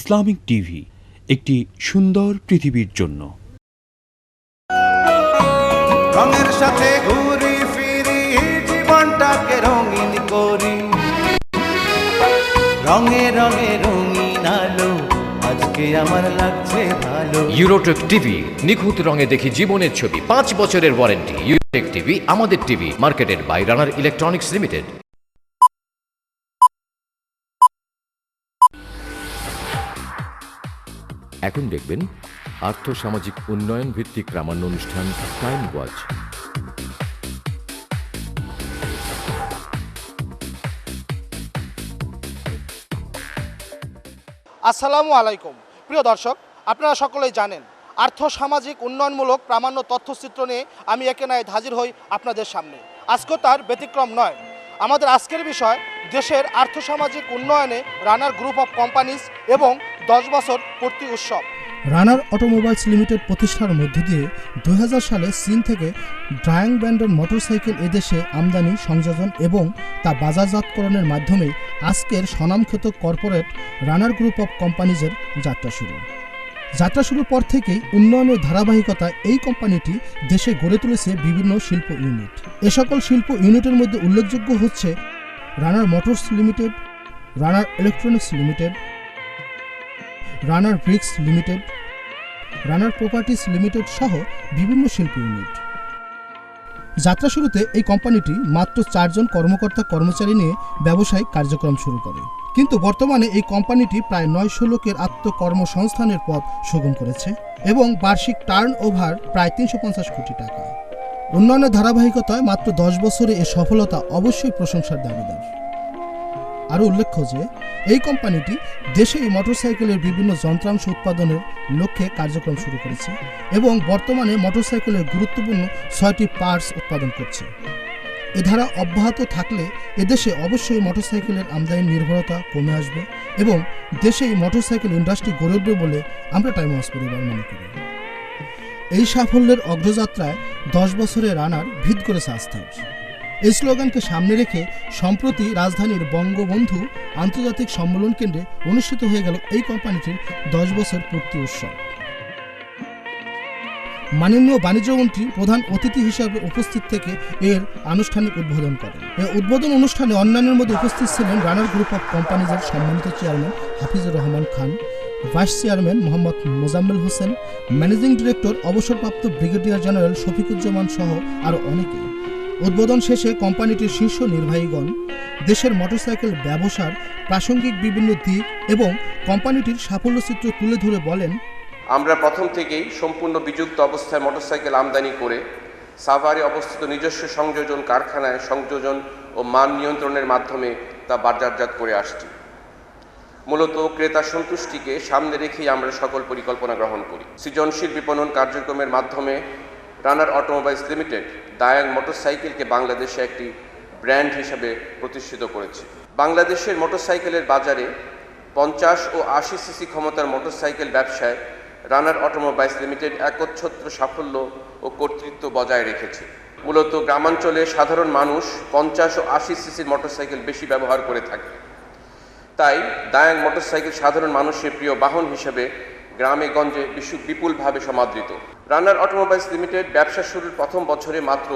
Islamic TV, একটি সুন্দর পৃথিবীর জন্য। রঙের সাথে ঘুরি ফিরি, জীবনটাকে রঙিন করি, রঙে রঙে রঙিন আলো, আজকে আমার লাগছে ভালো। ইউরোটেক টিভি, নিখুঁত রঙে দেখি জীবনের ছবি, 5 বছরের ওয়ারেন্টি। ইউরোটেক টিভি আমাদের TV, marketed by Runner electronics limited. এখন দেখবেন আর্থসামাজিক উন্নয়ন ভিত্তিক প্রামাণ্য অনুষ্ঠান টাইম ওয়াচ। আসসালামু আলাইকুম প্রিয় দর্শক, আপনারা সকলেই জানেন আর্থসামাজিক উন্নয়নমূলক প্রামাণ্য তথ্যচিত্র নিয়ে আমি একেনায় হাজির হই আপনাদের সামনে। আজকেও তার ব্যতিক্রম নয়। আমাদের আজকের বিষয় দেশের আর্থসামাজিক উন্নয়নে রানার গ্রুপ অফ কোম্পানিজ এবং 10 বছর পূর্তি উৎসব। রানার অটোমোবাইলস লিমিটেড প্রতিষ্ঠার মধ্য দিয়ে 2000 সালে চীন থেকে ড্রায়াং ব্র্যান্ডের মোটরসাইকেল এদেশে আমদানি, সংযোজন এবং তা বাজারজাতকরণের মাধ্যমে আজকের স্বনামখ্যাত কর্পোরেট রানার গ্রুপ অফ কোম্পানিজের যাত্রা শুরুর পর থেকেই উন্নয়নের ধারাবাহিকতা এই কোম্পানিটি দেশে গড়ে তুলেছে বিভিন্ন শিল্প ইউনিট। এ সকল শিল্প ইউনিটের মধ্যে উল্লেখযোগ্য হচ্ছে রানার মোটরস লিমিটেড, রানার ইলেকট্রনিক্স লিমিটেড, রানার ব্রিক্স লিমিটেড, রানার প্রপার্টিজ লিমিটেড সহ বিভিন্ন শিল্প ইউনিট। যাত্রা শুরুতে এই কোম্পানিটি মাত্র 4 জন কর্মকর্তা কর্মচারী নিয়ে ব্যবসায়িক কার্যক্রম শুরু করে, কিন্তু বর্তমানে এই কোম্পানিটি প্রায় 900 লোকের আত্মকর্মসংস্থানের পথ সুগম করেছে এবং বার্ষিক টার্ন ওভার প্রায় 350 কোটি টাকা। উন্নয়নের ধারাবাহিকতায় মাত্র 10 বছরে এ সফলতা অবশ্যই প্রশংসার দাবিদার। আরও উল্লেখ্য যে এই কোম্পানিটি দেশে এই মোটরসাইকেলের বিভিন্ন যন্ত্রাংশ উৎপাদনের লক্ষ্যে কার্যক্রম শুরু করেছে এবং বর্তমানে মোটরসাইকেলের গুরুত্বপূর্ণ 6টি পার্টস উৎপাদন করছে। এ ধারা অব্যাহত থাকলে এদেশে অবশ্যই মোটরসাইকেলের আমদানি নির্ভরতা কমে আসবে এবং দেশে এই মোটরসাইকেল ইন্ডাস্ট্রি গড়ে উঠবে বলে আমরা টাইম ওয়াচ পরিবার মনে করি। এই সাফল্যের অগ্রযাত্রায় 10 বছরে রানার ভিত করেছে আস্থার। এই স্লোগানকে সামনে রেখে সম্প্রতি রাজধানীর বঙ্গবন্ধু আন্তর্জাতিক সম্মেলন কেন্দ্রে অনুষ্ঠিত হয়ে গেল এই কোম্পানিটির 10 বছর পূর্তি উৎসব। মাননীয় বাণিজ্যমন্ত্রী প্রধান অতিথি হিসাবে উপস্থিত থেকে এর আনুষ্ঠানিক উদ্বোধন করেন। এই উদ্বোধন অনুষ্ঠানে অন্যান্যের মধ্যে উপস্থিত ছিলেন রানার গ্রুপ অফ কোম্পানিজের সম্মানিত chairman Hafizur Rahman Khan, vice chairman Mohammad Mozammel Hossain, managing director অবসরপ্রাপ্ত ব্রিগেডিয়ার জেনারেল শফিকুজ্জামান সহ আরও অনেকে। উদ্বোধন শেষে কোম্পানিটির শীর্ষ নির্বাহীগণ দেশের মোটরসাইকেল ব্যবসার প্রাসঙ্গিক বিভিন্ন দিক এবং কোম্পানিটির সাফল্যচিত্র তুলে ধরে বলেন, আমরা প্রথম থেকেই সম্পূর্ণ বিযুক্ত অবস্থায় মোটরসাইকেল আমদানি করে সাভারে অবস্থিত নিজস্ব সংযোজন কারখানায় সংযোজন ও মান নিয়ন্ত্রণের মাধ্যমে তা বাজারজাত করে আসছি। মূলত ক্রেতা সন্তুষ্টিকে সামনে রেখেই আমরা সকল পরিকল্পনা গ্রহণ করি। সৃজনশীল বিপণন কার্যক্রমের মাধ্যমে রানার অটোমোবাইলস লিমিটেড ডায়াং মোটরসাইকেলকে বাংলাদেশে একটি ব্র্যান্ড হিসেবে প্রতিষ্ঠিত করেছে। বাংলাদেশের মোটরসাইকেলের বাজারে 50 ও 80 সিসি ক্ষমতার মোটরসাইকেল ব্যবসায় রানার অটোমোবাইলস লিমিটেড একচ্ছত্র সাফল্য ও কর্তৃত্ব বজায় রেখেছে। মূলত গ্রামাঞ্চলে সাধারণ মানুষ 50 ও 80 সিসির মোটরসাইকেল বেশি ব্যবহার করে থাকে, তাই ডায়াং মোটরসাইকেল সাধারণ মানুষের প্রিয় বাহন হিসেবে গ্রামে গঞ্জে বিপুলভাবে সমাদৃত। রানার অটোমোবাইলস লিমিটেড ব্যবসা শুরুর প্রথম বছরে মাত্র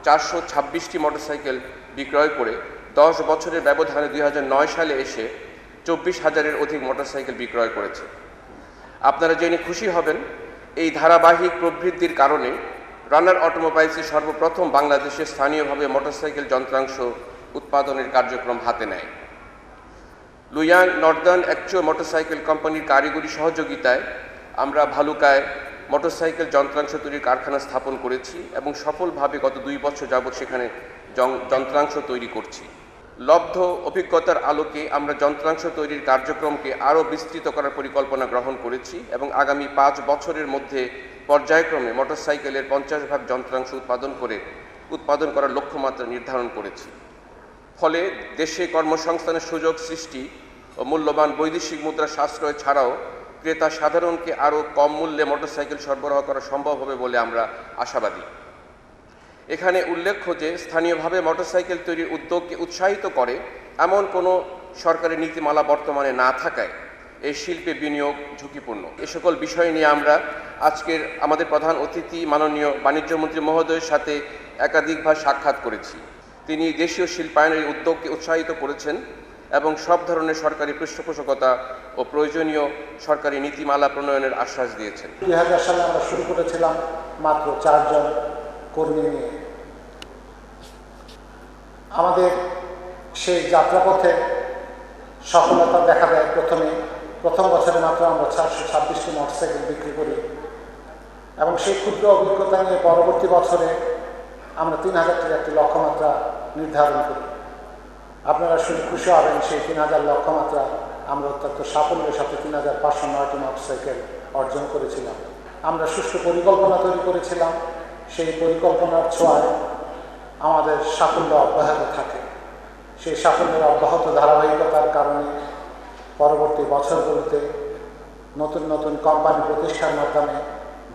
426টি মোটরসাইকেল বিক্রয় করে 10 বছরের ব্যবধানে 2009 সালে এসে 24,000-এর অধিক মোটরসাইকেল বিক্রয় করেছে। আপনারা জেনে খুশি হবেন, এই ধারাবাহিক প্রবৃদ্ধির কারণে রানার অটোমোবাইলসই সর্বপ্রথম বাংলাদেশে স্থানীয়ভাবে মোটরসাইকেল যন্ত্রাংশ উৎপাদনের কার্যক্রম হাতে নেয়। লুয়াং নর্দার্ন অ্যাকচুয়া মোটরসাইকেল কোম্পানির কারিগরি সহযোগিতায় আমরা ভালুকায় মোটরসাইকেল যন্ত্রাংশ তৈরির কারখানা স্থাপন করেছি এবং সফলভাবে গত 2 বছর যাবৎ সেখানে যন্ত্রাংশ তৈরি করছি। লব্ধ অভিজ্ঞতার আলোকে আমরা যন্ত্রাংশ তৈরির কার্যক্রমকে আরও বিস্তৃত করার পরিকল্পনা গ্রহণ করেছি এবং আগামী 5 বছরের মধ্যে পর্যায়ক্রমে মোটরসাইকেলের 50% যন্ত্রাংশ উৎপাদন করার লক্ষ্যমাত্রা নির্ধারণ করেছি। ফলে দেশে কর্মসংস্থানের সুযোগ সৃষ্টি ও মূল্যবান বৈদেশিক মুদ্রা সাশ্রয় ছাড়াও ক্রেতা সাধারণকে আরও কম মূল্যে মোটরসাইকেল সরবরাহ করা সম্ভব হবে বলে আমরা আশাবাদী। এখানে উল্লেখ্য যে স্থানীয়ভাবে মোটরসাইকেল তৈরির উদ্যোগকে উৎসাহিত করে এমন কোনো সরকারি নীতিমালা বর্তমানে না থাকায় এই শিল্পে বিনিয়োগ ঝুঁকিপূর্ণ। এ সকল বিষয় নিয়ে আমরা আজকের আমাদের প্রধান অতিথি মাননীয় বাণিজ্যমন্ত্রী মহোদয়ের সাথে একাধিকবার সাক্ষাৎ করেছি। তিনি দেশীয় শিল্পায়নের উদ্যোগকে উৎসাহিত করেছেন এবং সব ধরনের সরকারি পৃষ্ঠপোষকতা ও প্রয়োজনীয় সরকারি নীতিমালা প্রণয়নের আশ্বাস দিয়েছেন। 2000 সালে আমরা শুরু করেছিলাম মাত্র 4 জন কর্মী নিয়ে। আমাদের সেই যাত্রাপথে সফলতা দেখা দেয় প্রথম বছরে মাত্র আমরা 426টি মোটরসাইকেল বিক্রি করি এবং সেই ক্ষুদ্র অভিজ্ঞতা নিয়ে পরবর্তী বছরে আমরা 3000টির একটি লক্ষ্যমাত্রা নির্ধারণ করি। আপনারা শুনে খুশি হবেন, সেই 3000 লক্ষ্যমাত্রা আমরা অত্যন্ত সাফল্যের সাথে 3509টি মোটরসাইকেল অর্জন করেছিলাম। আমরা সুষ্ঠু পরিকল্পনা তৈরি করেছিলাম, সেই পরিকল্পনার ছোঁয়ায় আমাদের সাফল্য অব্যাহত থাকে। সেই সাফল্যের অব্যাহত ধারাবাহিকতার কারণে পরবর্তী বছরগুলোতে নতুন নতুন কোম্পানি প্রতিষ্ঠার মাধ্যমে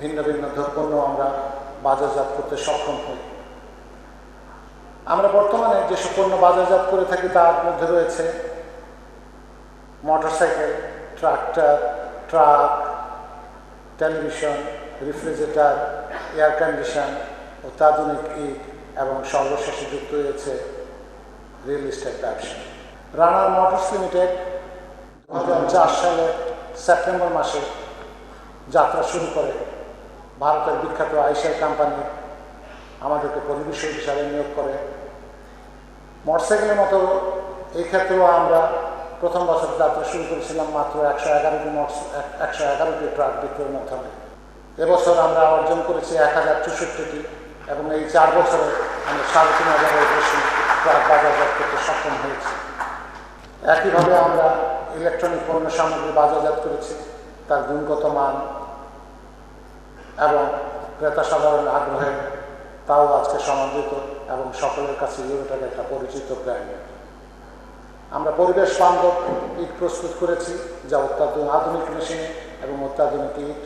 ভিন্ন ভিন্ন পণ্য আমরা বাজারজাত করতে সক্ষম হই। আমরা বর্তমানে যেসব পণ্য বাজারজাত করে থাকি তার মধ্যে রয়েছে motorcycle, tractor, truck, television, refrigerator, air condition, অত্যাধুনিক ইট এবং সর্বশেষে যুক্ত হয়েছে রিয়েল এস্টেট ব্যবসা। রানার মোটরস লিমিটেড 2004 সালের সেপ্টেম্বর মাসে যাত্রা শুরু করে। ভারতের বিখ্যাত আইসার কোম্পানি আমাদেরকে পরিবেশক হিসাবে নিয়োগ করে। মোটরসাইকেলের মতো এই ক্ষেত্রেও আমরা প্রথম বছর যাত্রা শুরু করেছিলাম মাত্র 111টি ট্রাক বিক্রয়ের মাধ্যমে। এবছর আমরা অর্জন করেছি 1064টি এবং এই 4 বছরে আমরা 3500-এর বেশি ট্রাক বাজারজাত করতে সক্ষম হয়েছি। একইভাবে আমরা ইলেকট্রনিক পণ্য সামগ্রী বাজারজাত করেছি, তার গুণগত মান এবং ক্রেতা সাধারণ আগ্রহে তাও আজকে সমাদৃত এবং সকলের কাছে ইউরোটার একটা পরিচিত ব্র্যান্ড। আমরা পরিবেশ বান্ধব ইট প্রস্তুত করেছি, যা অত্যাধুনিক আধুনিক মেশিনে এবং অত্যাধুনিক ইট,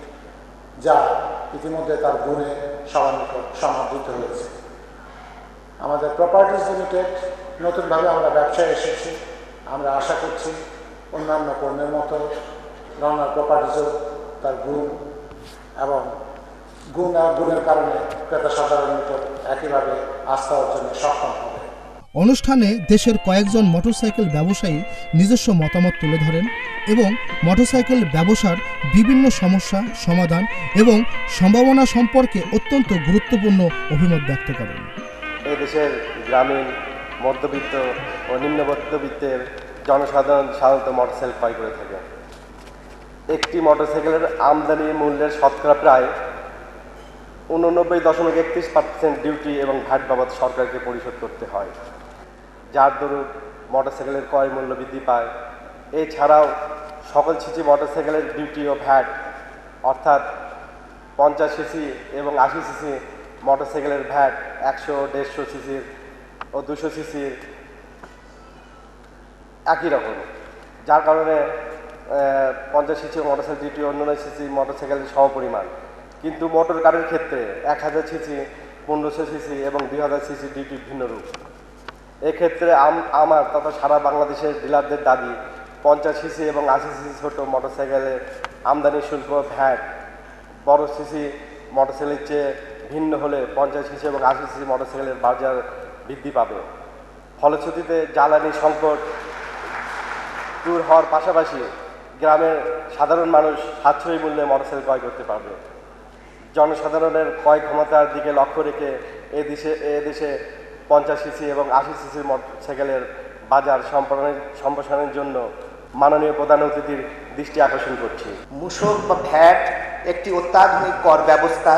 যা ইতিমধ্যে তার গুণে সবার নিকট সমাদৃত হয়েছে। আমাদের প্রপার্টিজ লিমিটেড নতুনভাবে আমরা ব্যবসায় এসেছি। আমরা আশা করছি অন্যান্য পণ্যের মতো রানার প্রপার্টিজও তার গুণ এবং গুণের কারণে ক্রেতা সাধারণত একইভাবে আস্থা অর্জনে সক্ষম হবে। অনুষ্ঠানে দেশের কয়েকজন মোটরসাইকেল ব্যবসায়ী নিজস্ব মতামত তুলে ধরেন এবং মোটরসাইকেল ব্যবসার বিভিন্ন সমস্যা সমাধান এবং সম্ভাবনা সম্পর্কে অত্যন্ত গুরুত্বপূর্ণ অভিমত ব্যক্ত করেন। এই দেশের গ্রামীণ, মধ্যবিত্ত ও নিম্ন মধ্যবিত্তের জনসাধারণ সাধারণত মোটরসাইকেল ক্রয় করে থাকে। একটি মোটরসাইকেলের আমদানি মূল্যের শতকরা প্রায় 89.31% ডিউটি এবং ভ্যাট বাবদ সরকারকে পরিশোধ করতে হয়, যার দরুন মোটরসাইকেলের ক্রয় মূল্য বৃদ্ধি পায়। এছাড়াও সকল সিসি মোটরসাইকেলের ডিউটি ও ভ্যাট অর্থাৎ 50 সিসি এবং 80 সিসি মোটরসাইকেলের ভ্যাট 100, 150 সিসির ও 200 সিসির একই রকম, যার কারণে 50 সিসি মোটরসাইকেল ডিউটি অন্যান্য সিসি মোটরসাইকেলের সমপরিমাণ। কিন্তু মোটর কারের ক্ষেত্রে 1000 সিসি, 1500 সিসি এবং 2000 সিসি ডিউটি ভিন্ন রূপ। এক্ষেত্রে আমার তথা সারা বাংলাদেশের ডিলারদের দাবি 50 সিসি এবং 80 সিসি ছোট মোটরসাইকেলের আমদানি শুল্ক ভ্যাট বড় সিসি মোটরসাইকেলের চেয়ে ভিন্ন হলে 50 সিসি এবং 80 সিসি মোটরসাইকেলের বাজার বৃদ্ধি পাবে। ফলশ্রুতিতে জ্বালানি সংকট দূর হওয়ার পাশাপাশি গ্রামের সাধারণ মানুষ সাশ্রয়ী মূল্যে মোটরসাইকেল ক্রয় করতে পারবে। জনসাধারণের ক্রয় ক্ষমতার দিকে লক্ষ্য রেখে এ দেশে 50 সিসি এবং 80 সিসি মোটরসাইকেলের বাজার সম্প্রসারণের জন্য মাননীয় প্রধান অতিথির দৃষ্টি আকর্ষণ করছি। মূসক বা ভ্যাট একটি অত্যাধুনিক কর ব্যবস্থা,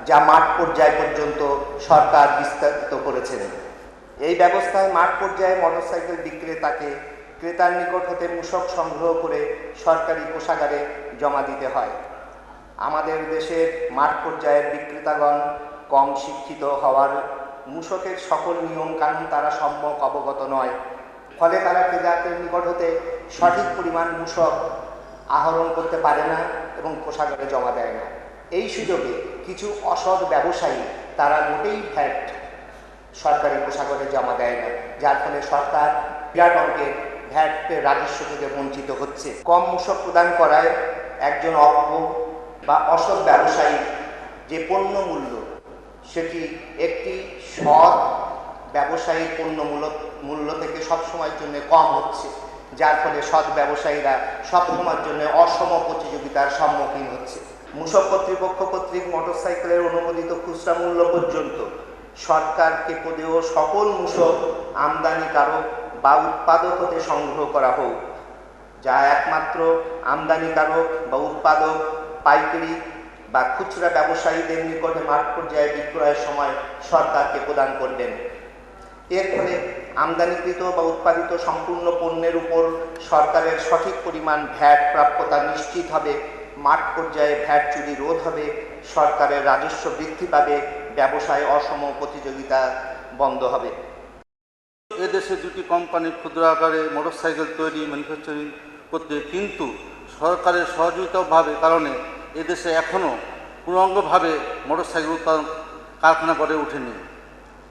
যা মাঠ পর্যায় পর্যন্ত সরকার বিস্তারিত করেছেন। এই ব্যবস্থায় মাঠ পর্যায়ে মোটরসাইকেল বিক্রেতাকে ক্রেতার নিকট হতে মূসক সংগ্রহ করে সরকারি কোষাগারে জমা দিতে হয়। আমাদের দেশের মাঠ পর্যায়ের বিক্রেতাগণ কম শিক্ষিত হওয়ার মূসকের সকল নিয়ম কানুন তারা সম্যক অবগত নয়, ফলে তারা ক্রেতাদের নিকট হতে সঠিক পরিমাণ মূসক আহরণ করতে পারে না এবং কোষাগারে জমা দেয় না। এই সুযোগে কিছু অসৎ ব্যবসায়ী তারা মোটেই ভ্যাট সরকারি কোষাগারে জমা দেয় না, যার ফলে সরকার বিরাট অঙ্কের ভ্যাট রাজস্ব থেকে বঞ্চিত হচ্ছে। কম মূসক প্রদান করায় একজন অজ্ঞ বা অসৎ ব্যবসায়ী যে পণ্য মূল্য সেটি একটি সৎ ব্যবসায়ীর পণ্য মূল্য থেকে সবসময়ের জন্য কম হচ্ছে, যার ফলে সৎ ব্যবসায়ীরা সবসময়ের জন্য অসম প্রতিযোগিতার সম্মুখীন হচ্ছে। মূসক কর্তৃপক্ষ কর্তৃক মোটরসাইকেলের অনুমোদিত খুচরা মূল্য পর্যন্ত সরকারকে প্রদেয় সকল মূসক আমদানিকারক বা উৎপাদক হতে সংগ্রহ করা হোক, যা একমাত্র আমদানিকারক বা উৎপাদক পাইকারি বা খুচরা ব্যবসায়ীদের নিকটে মাঠ পর্যায়ে বিক্রয়ের সময় সরকারকে প্রদান করবেন। এর ফলে আমদানিকৃত বা উৎপাদিত সম্পূর্ণ পণ্যের উপর সরকারের সঠিক পরিমাণ ভ্যাট প্রাপ্যতা নিশ্চিত হবে, মাঠ পর্যায়ে ভ্যাট চুরি রোধ হবে, সরকারের রাজস্ব বৃদ্ধি পাবে, ব্যবসায় অসম প্রতিযোগিতা বন্ধ হবে। এদেশে দুটি কোম্পানি ক্ষুদ্র আকারে মোটরসাইকেল তৈরি ম্যানুফ্যাকচারিং করতে, কিন্তু সরকারের সহযোগিতার কারণে এদেশে এখনও পূর্ণাঙ্গভাবে মোটরসাইকেল উৎপাদন কারখানা গড়ে ওঠেনি।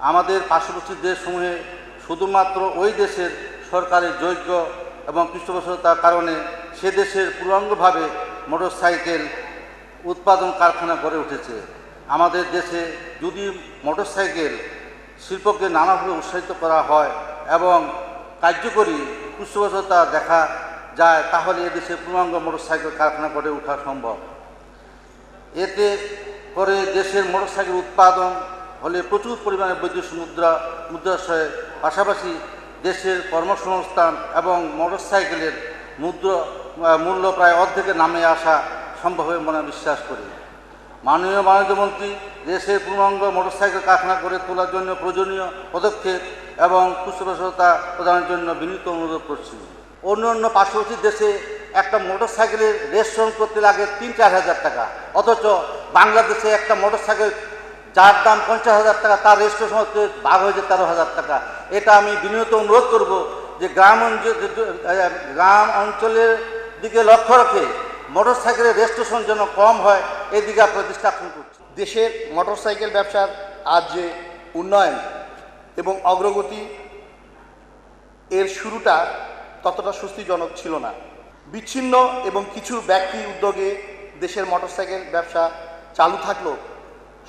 আমাদের পার্শ্ববর্তী দেশসমূহে শুধুমাত্র ওই দেশের সরকারের যোগ্য এবং পৃষ্ঠপোষকতার কারণে সে দেশের পূর্ণাঙ্গভাবে মোটরসাইকেল উৎপাদন কারখানা গড়ে উঠেছে। আমাদের দেশে যদি মোটরসাইকেল শিল্পকে নানাভাবে উৎসাহিত করা হয় এবং কার্যকরী পৃষ্ঠপোষকতা দেখা যায়, তাহলে এদেশে পূর্ণাঙ্গ মোটরসাইকেল কারখানা গড়ে ওঠা সম্ভব। এতে করে দেশের মোটরসাইকেল উৎপাদন হলে প্রচুর পরিমাণে বৈদেশিক মুদ্রাশ্রয়ের পাশাপাশি দেশের কর্মসংস্থান এবং মোটরসাইকেলের মূল্য প্রায় অর্ধেকে নামে আসা সম্ভব হবে মনে বিশ্বাস করি। মাননীয় বাণিজ্যমন্ত্রী দেশের পূর্ণাঙ্গ মোটরসাইকেল কারখানা গড়ে তোলার জন্য প্রয়োজনীয় পদক্ষেপ এবং পৃষ্ঠপোষকতা প্রদানের জন্য বিনীত অনুরোধ করছি। অন্য অন্য পার্শ্ববর্তী দেশে একটা মোটরসাইকেলের রেজিস্ট্রেশন করতে লাগে 3-4 হাজার টাকা, অথচ বাংলাদেশে একটা মোটরসাইকেল যার দাম 50,000 টাকা তার রেজিস্ট্রেশন হতে ভাগ হয়েছে 13,000 টাকা। এটা আমি বিনীত অনুরোধ করব যে গ্রাম অঞ্চলের দিকে লক্ষ্য রেখে মোটরসাইকেলের রেজিস্ট্রেশন যেন কম হয়, এদিকে আপনার দৃষ্টি আকর্ষণ করছি। দেশের মোটরসাইকেল ব্যবসার আজ যে উন্নয়ন এবং অগ্রগতি, এর শুরুটা ততটা স্বস্তিজনক ছিল না। বিচ্ছিন্ন এবং কিছু ব্যক্তি উদ্যোগে দেশের মোটরসাইকেল ব্যবসা চালু থাকলেও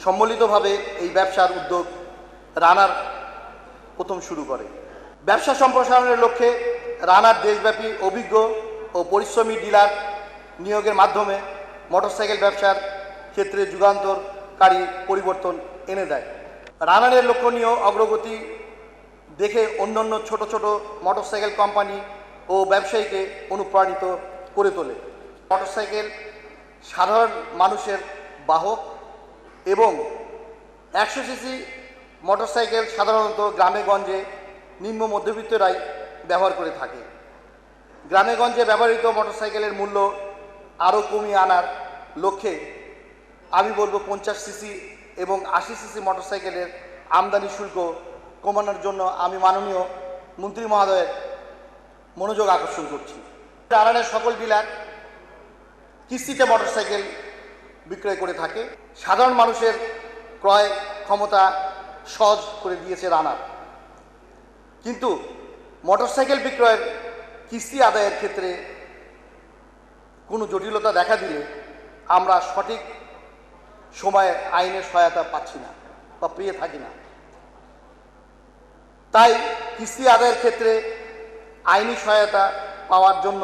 সম্মিলিতভাবে এই ব্যবসার উদ্যোগ রানার প্রথম শুরু করে। ব্যবসা সম্প্রসারণের লক্ষ্যে রানার দেশব্যাপী অভিজ্ঞ ও পরিশ্রমী ডিলার নিয়োগের মাধ্যমে মোটরসাইকেল ব্যবসার ক্ষেত্রে যুগান্তরকারী পরিবর্তন এনে দেয়। রানারের লক্ষণীয় অগ্রগতি দেখে অন্যান্য ছোট ছোট মোটরসাইকেল কোম্পানি ও ব্যবসায়ীকে অনুপ্রাণিত করে তোলে। মোটরসাইকেল সাধারণ মানুষের বাহক এবং 100 সিসি মোটরসাইকেল সাধারণত গ্রামে গঞ্জে নিম্ন মধ্যবিত্তরাই ব্যবহার করে থাকে। গ্রামে গঞ্জে ব্যবহৃত মোটরসাইকেলের মূল্য আরও কমিয়ে আনার লক্ষ্যে আমি বলবো 50 সিসি এবং 80 সিসি মোটরসাইকেলের আমদানি শুল্ক কমানোর জন্য আমি মাননীয় মন্ত্রী মহোদয়ের মনোযোগ আকর্ষণ করছি। রানারের সকল ডিলার কিস্তিতে মোটরসাইকেল বিক্রয় করে থাকে। সাধারণ মানুষের ক্রয় ক্ষমতা সহজ করে দিয়েছে রানার, কিন্তু মোটরসাইকেল বিক্রয়ের কিস্তি আদায়ের ক্ষেত্রে কোনো জটিলতা দেখা দিলে আমরা সঠিক সময়ে আইনের সহায়তা পাচ্ছি না বা পেয়ে থাকি না। তাই কিস্তি আদায়ের ক্ষেত্রে আইনি সহায়তা পাওয়ার জন্য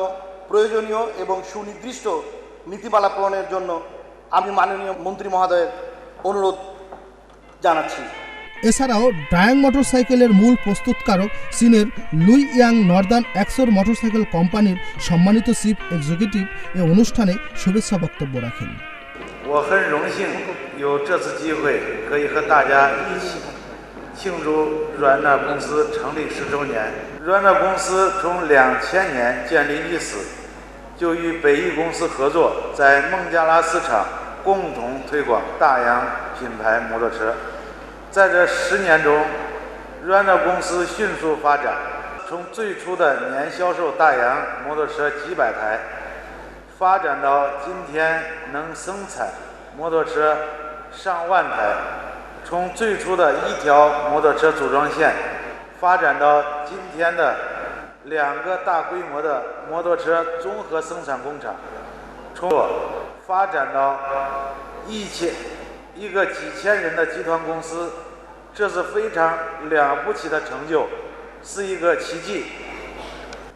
প্রয়োজনীয় এবং সুনির্দিষ্ট নীতিমালা প্রণয়নের জন্য আমি মাননীয় মন্ত্রী মহোদয়ের অনুরোধ জানাচ্ছি। এছাড়াও ড্রায়াং মোটরসাইকেলের মূল প্রস্তুতকারক চীনের লুই ইয়াং নর্দার্ন অ্যাক্সর মোটরসাইকেল কোম্পানির সম্মানিত চিফ এক্সিকিউটিভ এ অনুষ্ঠানে শুভেচ্ছা বক্তব্য রাখেন। 我很荣幸有这次机会可以和大家一起庆祝软纳公司成立10周年。软纳公司从2000年建立伊始，就与北翼公司合作，在孟加拉市场共同推广大洋品牌摩托车。在这10年中，软纳公司迅速发展，从最初的年销售大洋摩托车几百台，发展到今天能生产摩托车上万台，从最初的1条摩托车组装线发展到今天的2个大规模的摩托车综合生产工厂，从发展到一个几千人的集团公司，这是非常了不起的成就，是一个奇迹，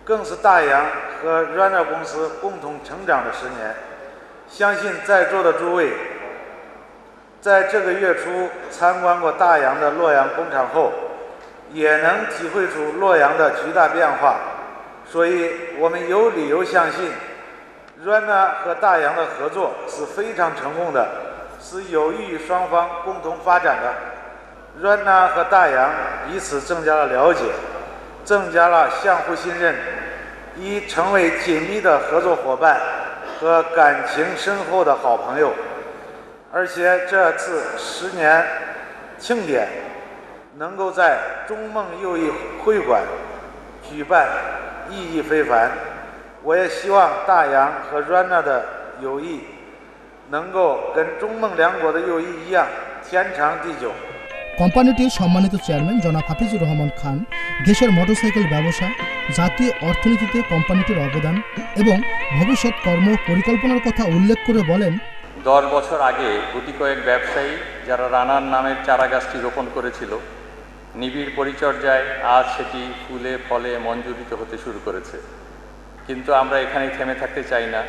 更是大洋和 Runner 公司共同成长的10年。相信在座的诸位，在这个月初参观过大洋的洛阳工厂后，也能体会出洛阳的巨大变化，所以我们有理由相信 Runner 和大洋的合作是非常成功的，是有益于双方共同发展的。Runner 和大洋彼此增加了了解，增加了相互信任，已成为紧密的合作伙伴和感情深厚的好朋友。而且这次10年庆典能够在中梦友谊会馆举办，意义非凡。我也希望大洋和 Runner 的友谊能够跟中梦两国的友谊一样天长地久。কোম্পানিটির সম্মানিত চেয়ারম্যান জনাব হাফিজুর রহমান খান দেশের মোটরসাইকেল ব্যবসা, জাতীয় অর্থনীতিতে কোম্পানিটির অবদান এবং ভবিষ্যৎ কর্ম পরিকল্পনার কথা উল্লেখ করে বলেন, 10 বছর আগে গুটি কয়েক ব্যবসায়ী যারা রানার নামের চারাগাছটি রোপণ করেছিল, নিবিড় পরিচর্যায় আজ সেটি ফুলে ফলে মঞ্জুরিত হতে শুরু করেছে। কিন্তু আমরা এখানেই থেমে থাকতে চাই না,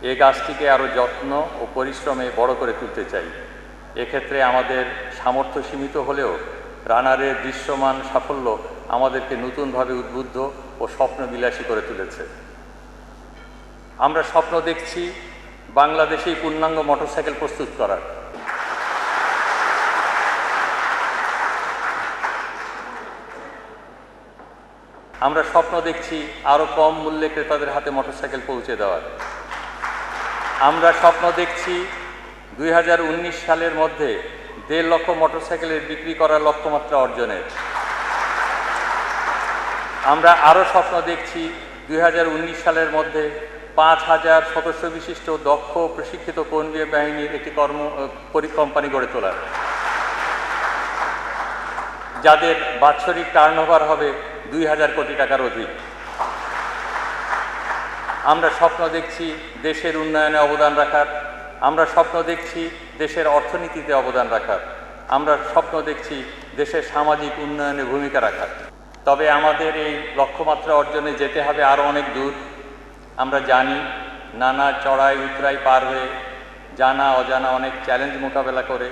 এই গাছটিকে আরও যত্ন ও পরিশ্রমে বড় করে তুলতে চাই। এক্ষেত্রে আমাদের সামর্থ্য সীমিত হলেও রানারের দৃশ্যমান সাফল্য আমাদেরকে নতুনভাবে উদ্বুদ্ধ ও স্বপ্নবিলাসী করে তুলেছে। আমরা স্বপ্ন দেখছি বাংলাদেশেই পূর্ণাঙ্গ মোটরসাইকেল প্রস্তুত করার। আমরা স্বপ্ন দেখছি আরও কম মূল্যে ক্রেতাদের হাতে মোটরসাইকেল পৌঁছে দেওয়ার। আমরা স্বপ্ন দেখছি 2019 সালের মধ্যে 1.5 লক্ষ মোটরসাইকেলের বিক্রি করার লক্ষ্যমাত্রা অর্জনের। আমরা আরও স্বপ্ন দেখছি 2019 সালের মধ্যে 5000 সদস্য বিশিষ্ট দক্ষ প্রশিক্ষিত কর্মী বাহিনীর একটি কোম্পানি গড়ে তোলার, যাদের বাৎসরিক টার্নওভার হবে 2000 কোটি টাকার অধিক। আমরা স্বপ্ন দেখছি দেশের উন্নয়নে অবদান রাখার। আমরা স্বপ্ন দেখছি দেশের অর্থনীতিতে অবদান রাখার। আমরা স্বপ্ন দেখছি দেশের সামাজিক উন্নয়নে ভূমিকা রাখার। তবে আমাদের এই লক্ষ্যমাত্রা অর্জনে যেতে হবে আরও অনেক দূর। আমরা জানি নানা চড়াই উতরাই পার হয়ে, জানা অজানা অনেক চ্যালেঞ্জ মোকাবেলা করে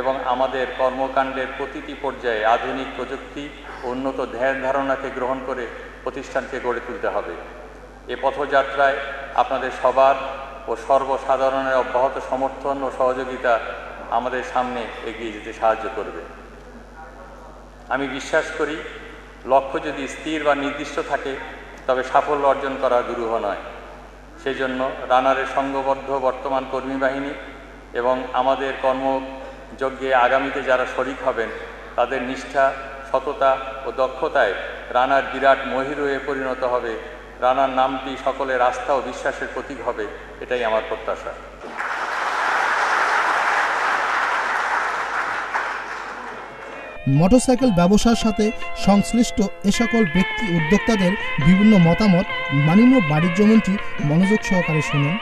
এবং আমাদের কর্মকাণ্ডের প্রতিটি পর্যায়ে আধুনিক প্রযুক্তি ও উন্নত ধ্যান ধারণাকে গ্রহণ করে প্রতিষ্ঠানকে গড়ে তুলতে হবে। এ পথযাত্রায় আপনাদের সবার ও সর্বসাধারণের অব্যাহত সমর্থন ও সহযোগিতা আমাদের সামনে এগিয়ে যেতে সাহায্য করবে। আমি বিশ্বাস করি লক্ষ্য যদি স্থির বা নির্দিষ্ট থাকে তবে সাফল্য অর্জন করা দুরূহ নয়। সেই জন্য রানারের সংঘবদ্ধ বর্তমান কর্মী বাহিনী এবং আমাদের কর্মযজ্ঞে আগামীতে যারা শরিক হবেন তাদের নিষ্ঠা, সততা ও দক্ষতায় রানার বিরাট মহিরুহে পরিণত হবে। রানার নামটি সকলের আস্থা ও বিশ্বাসের প্রতীক হবে, এটাই আমার প্রত্যাশা। মোটরসাইকেল ব্যবসার সাথে সংশ্লিষ্ট এ সকল ব্যক্তি উদ্যোক্তাদের বিভিন্ন মতামত মাননীয় বাণিজ্যমন্ত্রী মনোযোগ সহকারে শুনেন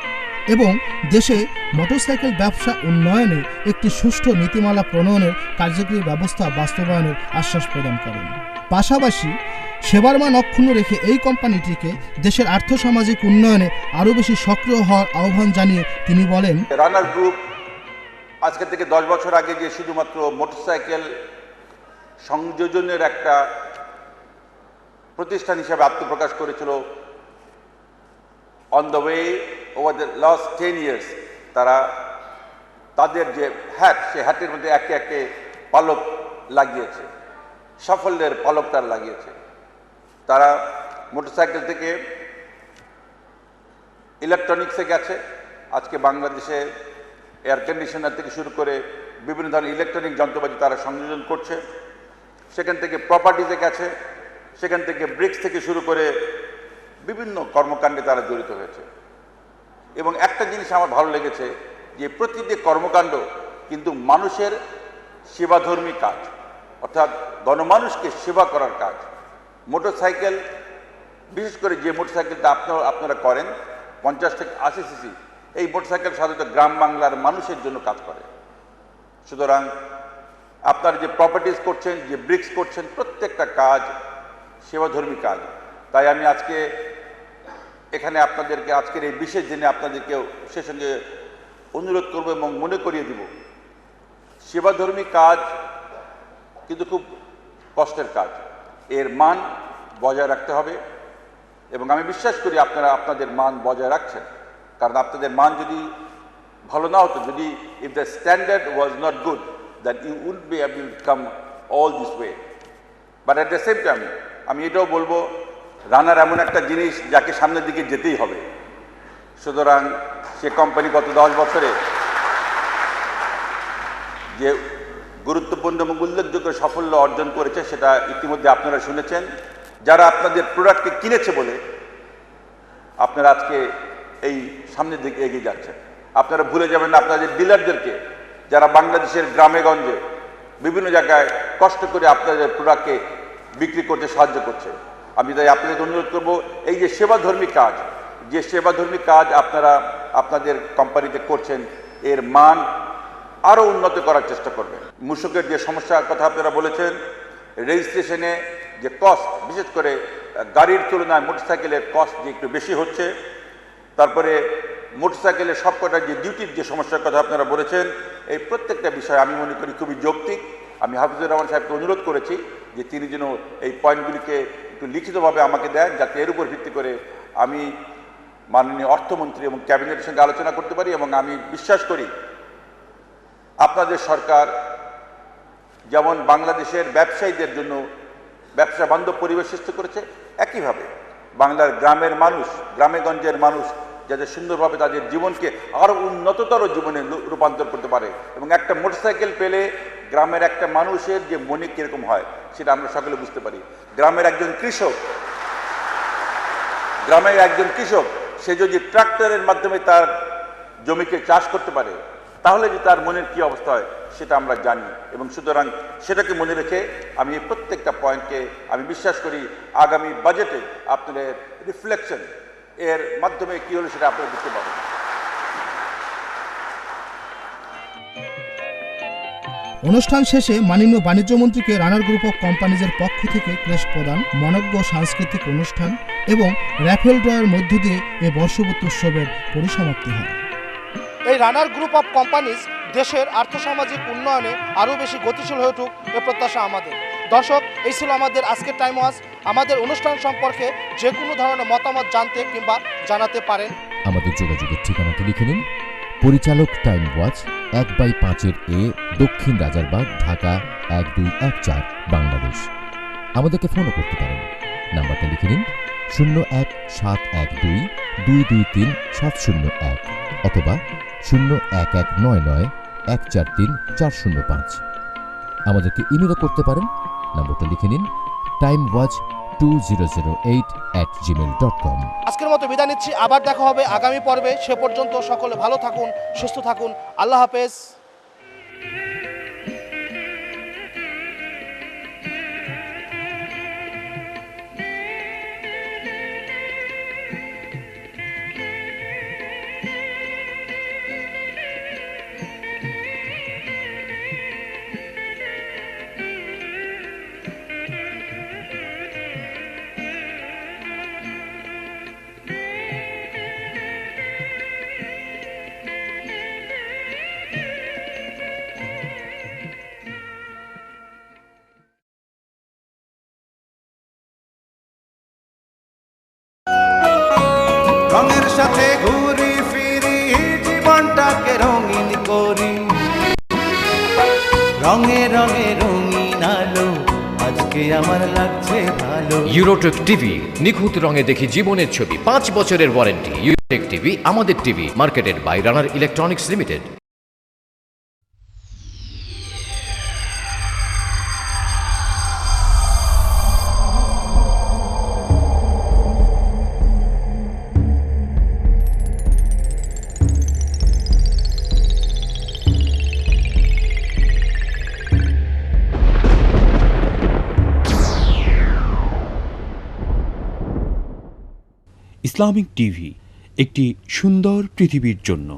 এবং দেশে মোটরসাইকেল ব্যবসা উন্নয়নে একটি সুষ্ঠু নীতিমালা প্রণয়নের কার্যকরী ব্যবস্থা বাস্তবায়নের আশ্বাস প্রদান করেন। পাশাপাশি সেবার মান অক্ষুণ্ণ রেখে এই কোম্পানিটিকে দেশের আর্থসামাজিক উন্নয়নে আরও বেশি সক্রিয় হওয়ার আহ্বান জানিয়ে তিনি বলেন, রানার গ্রুপ আজকে থেকে 10 বছর আগে যে শুধুমাত্র মোটরসাইকেল সংযোজনের একটা প্রতিষ্ঠান হিসাবে আত্মপ্রকাশ করেছিল, on the way over the last 10 years তারা তাদের যে হ্যাট, সে হ্যাটের মধ্যে একে একে পালক লাগিয়েছে, সাফল্যের পালক তারা লাগিয়েছে। তারা মোটরসাইকেল থেকে ইলেকট্রনিক্সে গেছে, আজকে বাংলাদেশে এয়ার কন্ডিশনার থেকে শুরু করে বিভিন্ন ধরনের ইলেকট্রনিক যন্ত্রপাতি তারা সংযোজন করছে। সেখান থেকে প্রপার্টিজে গেছে, সেখান থেকে ব্রিক্স থেকে শুরু করে বিভিন্ন কর্মকাণ্ডে তারা জড়িত হয়েছে। এবং একটা জিনিস আমার ভালো লেগেছে যে প্রতিটি কর্মকাণ্ড কিন্তু মানুষের সেবাধর্মী কাজ, অর্থাৎ গণমানুষকে সেবা করার কাজ। মোটরসাইকেল বিশেষ করে যে মোটরসাইকেলটা আপনারা করেন 50 থেকে 80 সিসি, এই মোটরসাইকেল সাধারণত গ্রাম বাংলার মানুষের জন্য কাজ করে। সুতরাং আপনারা যে প্রপার্টিজ করছেন, যে ব্রিক্স করছেন, প্রত্যেকটা কাজ সেবাধর্মী কাজ। তাই আমি আজকে এখানে আপনাদেরকে আজকের এই বিশেষ দিনে আপনাদেরকে সে সঙ্গে অনুরোধ করব এবং মনে করিয়ে দিব, সেবাধর্মী কাজ কিন্তু খুব কষ্টের কাজ, এর মান বজায় রাখতে হবে এবং আমি বিশ্বাস করি আপনারা আপনাদের মান বজায় রাখছেন। কারণ আপনাদের মান যদি ভালো না হতো, যদি if the standard was not good, that you would be able to come all this way. But at the same time আমি এটাও বলবো, রানার এমন একটা জিনিস যাকে সামনের দিকে যেতেই হবে। সুতরাং সে কোম্পানি গত 10 বছরে যে গুরুত্বপূর্ণ এবং উল্লেখযোগ্য সাফল্য অর্জন করেছে সেটা ইতিমধ্যে আপনারা শুনেছেন। যারা আপনাদের প্রোডাক্টকে কিনেছে বলে আপনারা আজকে এই সামনের দিকে এগিয়ে যাচ্ছেন। আপনারা ভুলে যাবেন না আপনাদের ডিলারদেরকে, যারা বাংলাদেশের গ্রামে গঞ্জে বিভিন্ন জায়গায় কষ্ট করে আপনাদের প্রোডাক্টকে বিক্রি করতে সাহায্য করছে। আমি তাই আপনাদের অনুরোধ করব, এই যে সেবাধর্মী কাজ আপনারা আপনাদের কোম্পানিতে করছেন, এর মান আরও উন্নত করার চেষ্টা করবেন। মূসকের যে সমস্যার কথা আপনারা বলেছেন, রেজিস্ট্রেশনে যে কস্ট, বিশেষ করে গাড়ির তুলনায় মোটরসাইকেলের কস্ট যে একটু বেশি হচ্ছে, তারপরে মোটরসাইকেলের সবকটা যে ডিউটির যে সমস্যার কথা আপনারা বলেছেন, এই প্রত্যেকটা বিষয় আমি মনে করি খুবই যৌক্তিক। আমি হাফিজুর রহমান সাহেবকে অনুরোধ করেছি যে তিনি যেন এই পয়েন্টগুলিকে একটু লিখিতভাবে আমাকে দেন, যাতে এর উপর ভিত্তি করে আমি মাননীয় অর্থমন্ত্রী এবং ক্যাবিনেটের সঙ্গে আলোচনা করতে পারি। এবং আমি বিশ্বাস করি আপনাদের সরকার যেমন বাংলাদেশের ব্যবসায়ীদের জন্য ব্যবসা বান্ধব পরিবেশ সৃষ্টি করেছে, একইভাবে বাংলার গ্রামের মানুষ, গ্রামেগঞ্জের মানুষ যাতে সুন্দরভাবে তাদের জীবনকে আরও উন্নততর জীবনে রূপান্তর করতে পারে। এবং একটা মোটরসাইকেল পেলে গ্রামের একটা মানুষের যে মনে কীরকম হয় সেটা আমরা সকলে বুঝতে পারি। গ্রামের একজন কৃষক সে যদি ট্রাক্টরের মাধ্যমে তার জমিকে চাষ করতে পারে, তাহলে যে তার মনের কী অবস্থা হয় সেটা আমরা জানি। এবং সুতরাং সেটাকে মনে রেখে আমি এই প্রত্যেকটা পয়েন্টকে আমি বিশ্বাস করি আগামী বাজেটে আপনাদের রিফ্লেকশন এর মাধ্যমে কী হলো সেটা আপনারা বুঝতে পারবেন। অনুষ্ঠান শেষে মাননীয় বাণিজ্য মন্ত্রীকে রানার গ্রুপ অফ কোম্পানিজের পক্ষ থেকে ক্রেস্ট প্রদান, মনজ্ঞ সাংস্কৃতিক অনুষ্ঠান এবং র্যাফেল ড্রয়ের মধ্য দিয়ে এ বর্ষপূর্তি উৎসবের পরিসমাপ্তি হয়। এই রানার গ্রুপ অফ কোম্পানিজ দেশের আর্থসামাজিক উন্নয়নে আরও বেশি গতিশীল হয়ে উঠুক এ প্রত্যাশা আমাদের। দর্শক, এই ছিল আমাদের আজকের টাইম ওয়াচ। আমাদের অনুষ্ঠান সম্পর্কে যে কোনো ধরনের মতামত জানতে কিংবা জানাতে পারেন। আমাদের যোগাযোগের ঠিকানাটি লিখে নিন, পরিচালক টাইম ওয়াচ 1/5 দক্ষিণ রাজারবাগ, ঢাকা 1214 বাংলাদেশ। আমাদেরকে ফোনও করতে পারেন। নাম্বারটা লিখে নিন 01712223701 অথবা 01199143405। আমাদেরকে ইমেলও করতে পারেন। নাম্বারটা লিখে নিন timewatch2008@gmail.com। আজকের মতো বিদায় নিচ্ছি, আবার দেখা হবে আগামী পর্বে। সে পর্যন্ত সকলে ভালো থাকুন, সুস্থ থাকুন। আল্লাহ হাফেজ। রঙের সাথে ঘুরি ফিরি, জীবনটাকে রঙিন করি। রঙে রঙে রঙিন আলো, আজকে আমার লাগছে ভালো। ইউরোটেক টিভি, নিখুঁত রঙে দেখি জীবনের ছবি, 5 বছরের ওয়ারেন্টি। ইউরোটেক টিভি আমাদের TV, marketed by Runner electronics limited. Islamic TV, একটি সুন্দর পৃথিবীর জন্য।